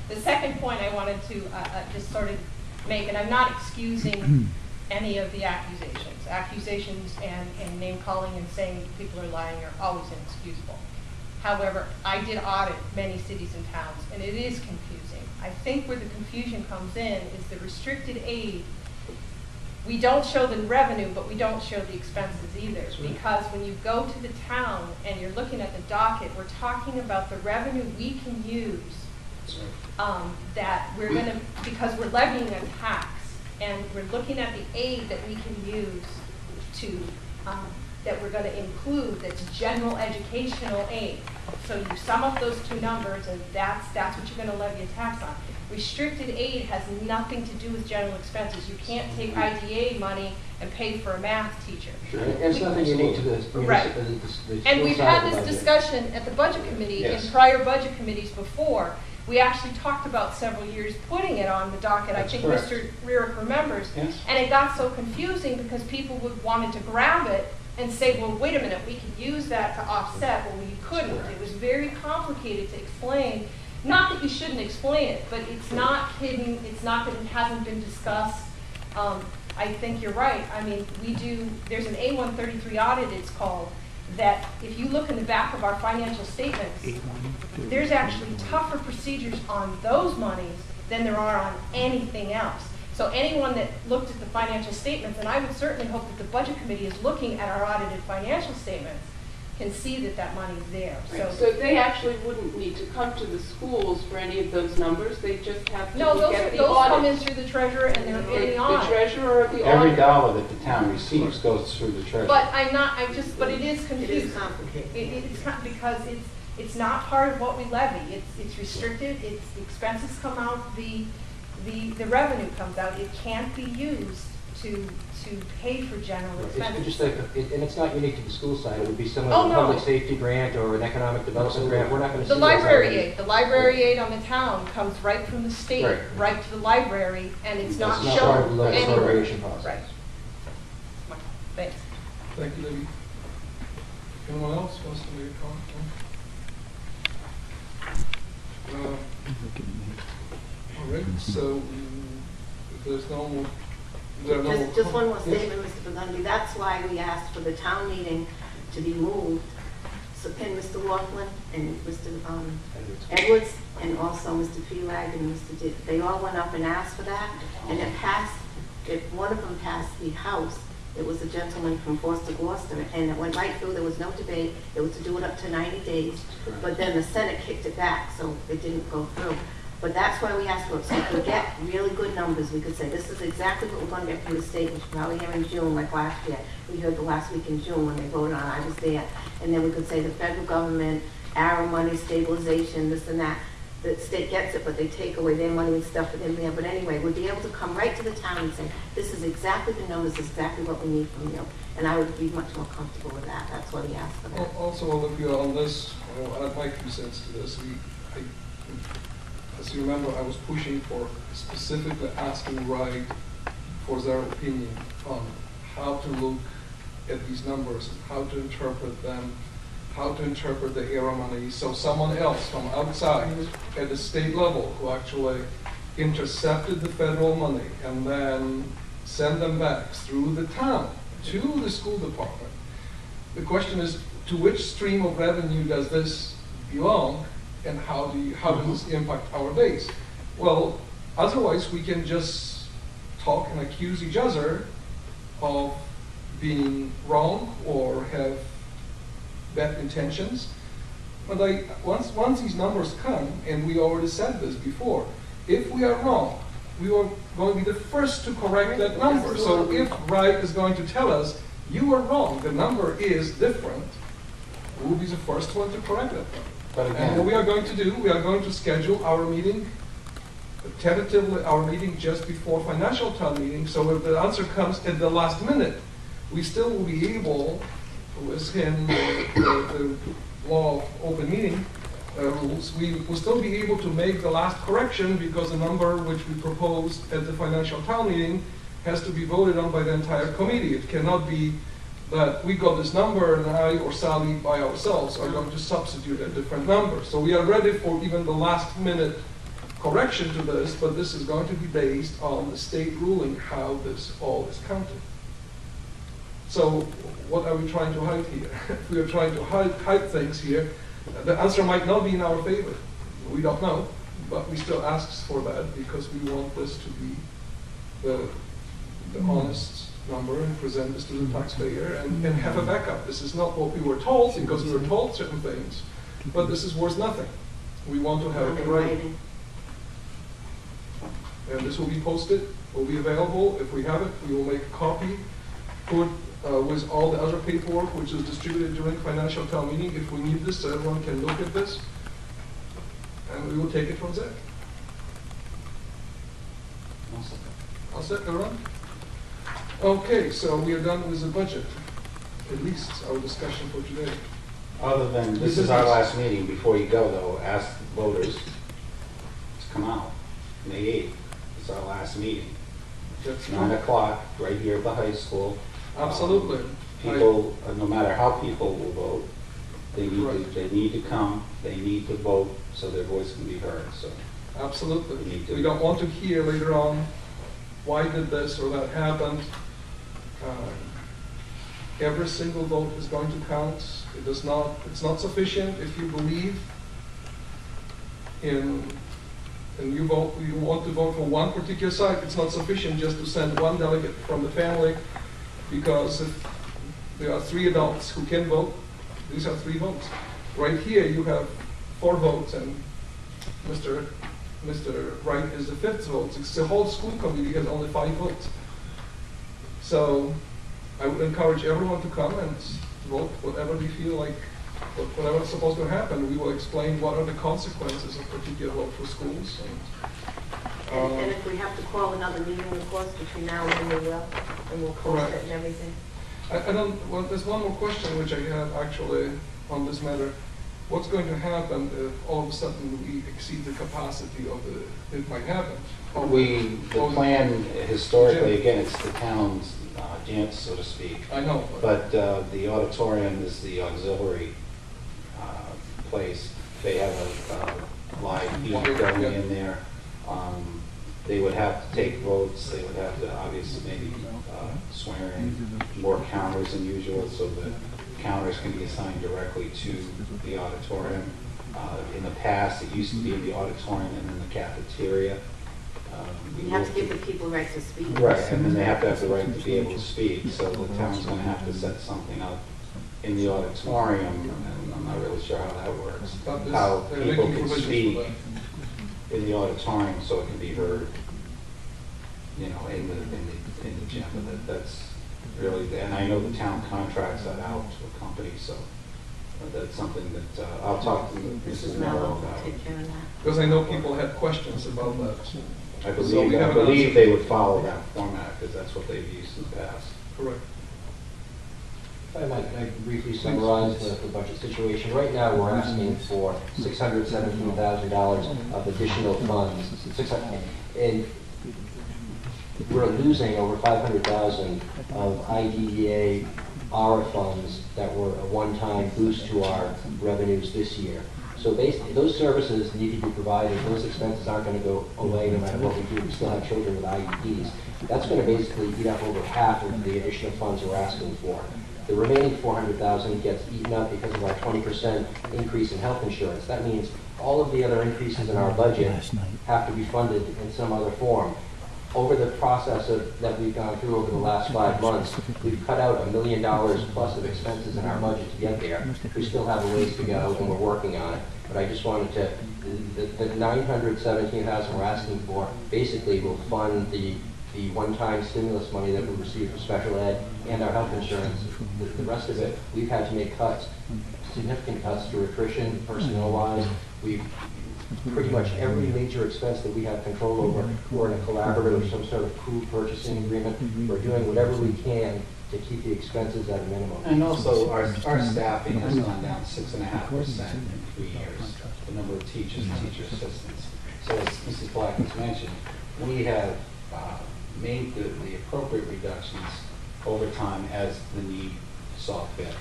The second point I wanted to just sort of make, and I'm not excusing any of the accusations. Accusations and name calling and saying people are lying are always inexcusable. However, I did audit many cities and towns, and it is confusing. I think where the confusion comes in is the restricted aid. We don't show the revenue, but we don't show the expenses either. Because when you go to the town and you're looking at the docket, we're talking about the revenue we can use that we're going to, because we're levying a tax, and we're looking at the aid that we can use to, that we're going to include that's general educational aid. So you sum up those two numbers, and that's what you're going to levy a tax on. Restricted aid has nothing to do with general expenses. You can't take IDA money and pay for a math teacher. Sure. And it's nothing unique to this. Right. And we've had this discussion at the budget committee in prior budget committees before. We actually talked about several years putting it on the docket. That's I think correct. Mr. Rearick remembers. Yes. And it got so confusing because people wanted to grab it and say, well, wait a minute, we could use that to offset. Well, you couldn't. It was very complicated to explain. Not that you shouldn't explain it, but it's not hidden. It's not that it hasn't been discussed. I think you're right. I mean, there's an A133 audit, it's called, that if you look in the back of our financial statements, there's actually tougher procedures on those monies than there are on anything else. So anyone that looked at the financial statements, and I would certainly hope that the budget committee is looking at our audited financial statements, can see that that money's there. Right. So they actually wouldn't need to come to the schools for any of those numbers. They just have to get the those audit. come in through the treasurer and they're in the audit. The treasurer or the auditor. Every dollar that the town receives goes through the treasurer. But but it is confusing. It is complicated. It's not, because it's not part of what we levy. It's restricted. The expenses come out. The revenue comes out. It can't be used to pay for general expenses. It's just like, and it's not unique to the school side. It would be similar to a no. public safety grant or an economic development grant. We're not going to see The library aid. The library aid on the town comes right from the state, right to the library, and it's not shown anywhere. Right. Thanks. Thank you, Libby. Anyone else wants to make a comment? All right, so if there's no more... Just one more statement, Mr. Burgundy. That's why we asked for the town meeting to be moved. So can Mr. Laughlin and Mr. Edwards and also Mr. Felag and Mr. Dick, they all went up and asked for that, and it passed. If one of them passed the House, it was a gentleman from Forster Gloucester, and it went right through. There was no debate. It was to do it up to 90 days, but then the Senate kicked it back, so it didn't go through. But that's why we asked for it, so we could get really good numbers. We could say, this is exactly what we're going to get from the state, which probably here in June, like last year. We heard the last week in June when they voted on it. I was there. And then we could say the federal government, arrow money, stabilization, this and that. The state gets it, but they take away their money and stuff it in there. But anyway, we'd be able to come right to the town and say, this is exactly the numbers, this is exactly what we need from you. And I would be much more comfortable with that. That's why we asked for that. Also, Olivia, on this, I'll add my 2 cents to this. As you remember, I was pushing for specifically asking Wright for their opinion on how to look at these numbers, how to interpret them, how to interpret the ARA money. So someone else from outside at the state level who actually intercepted the federal money and then sent them back through the town to the school department. The question is, to which stream of revenue does this belong? And how does this impact our base? Well, otherwise we can just talk and accuse each other of being wrong or have bad intentions. But once these numbers come, and we already said this before, if we are wrong, we are going to be the first to correct that number. So if Wright is going to tell us, you are wrong, the number is different, we will be the first one to correct that number. And what we are going to do, we are going to schedule our meeting, tentatively our meeting just before financial town meeting, so if the answer comes at the last minute, we still will be able, within the law of open meeting rules, we will still be able to make the last correction because the number which we proposed at the financial town meeting has to be voted on by the entire committee. It cannot be that we got this number and I or Sally by ourselves are going to substitute a different number. So we are ready for even the last minute correction to this, but this is going to be based on the state ruling how this all is counted. So what are we trying to hide here? If we are trying to hide things here, the answer might not be in our favor. We don't know, but we still ask for that because we want this to be the honest number and present this to the taxpayer and have a backup. This is not what we were told because we were told certain things, but this is worth nothing. We want to have it right. And this will be posted, will be available. If we have it, we will make a copy, put with all the other paperwork which is distributed during financial town meeting if we need this so everyone can look at this. And we will take it from there. I'll set everyone. Okay, so we are done with the budget. At least our discussion for today. Other than, this is our last meeting. Before you go, though, ask voters to come out. May 8th. It's our last meeting. That's 9 o'clock, right here at the high school. Absolutely. People, no matter how people will vote, they need to come, they need to vote so their voice can be heard. So absolutely. We don't want to hear later on why did this or that happened. Every single vote is going to count. It's not sufficient if you believe in and you want to vote for one particular side. It's not sufficient just to send one delegate from the family, because if there are 3 adults who can vote, these are 3 votes. Right here you have 4 votes and Mr. Wright is the 5th vote. It's the whole school committee has only 5 votes. So I would encourage everyone to come and vote whatever we feel like, whatever is supposed to happen. We will explain what are the consequences of particular vote for schools. And if we have to call another meeting, of course, between now and then we will, and we'll post it and everything. Well, there's one more question which I have actually on this matter. What's going to happen if all of a sudden we exceed the capacity of it might happen? The plan historically, again, it's the town's gym, so to speak. I know. But the auditorium is the auxiliary place. They have a live feed going in there. They would have to take votes. They would have to obviously maybe swear in more counters than usual so that counters can be assigned directly to the auditorium. In the past, it used to be in the auditorium and in the cafeteria. You have to give the people right to speak. Right, and then they have to have the right to be able to speak. So the town's going to have to set something up in the auditorium, and I'm not really sure how that works. How people can speak in the auditorium so it can be heard, you know, in the gym. But that's really, and I know the town contracts that out to a company, so that's something that I'll talk to Mrs. Mello about. Because I know people had questions about that. I believe they would follow that format because that's what they've used in the past. Correct. If I might briefly summarize the budget situation. Right now, we're asking for $617,000 of additional funds. And we're losing over $500,000 of IDEA ARA funds that were a one-time boost to our revenues this year. So basically, those services need to be provided. Those expenses aren't going to go away no matter what we do. We still have children with IEPs. That's going to basically eat up over half of the additional funds we're asking for. The remaining $400,000 gets eaten up because of our 20% increase in health insurance. That means all of the other increases in our budget have to be funded in some other form. Over the process that we've gone through over the last 5 months, we've cut out $1 million plus of expenses in our budget to get there. We still have a ways to go, and we're working on it. But I just wanted to, the $917,000 we're asking for basically will fund the one-time stimulus money that we received for special ed and our health insurance. The rest of it, we've had to make cuts, significant cuts through attrition, personnel-wise. We've pretty much every major expense that we have control over, we're in a collaborative or some sort of pool purchasing agreement. We're doing whatever we can to keep the expenses at a minimum. And also, our staffing has gone down 6.5% in 3 years, the number of teachers and teacher assistants. So as Mrs. Black has mentioned, we have made the appropriate reductions over time as the need saw fit.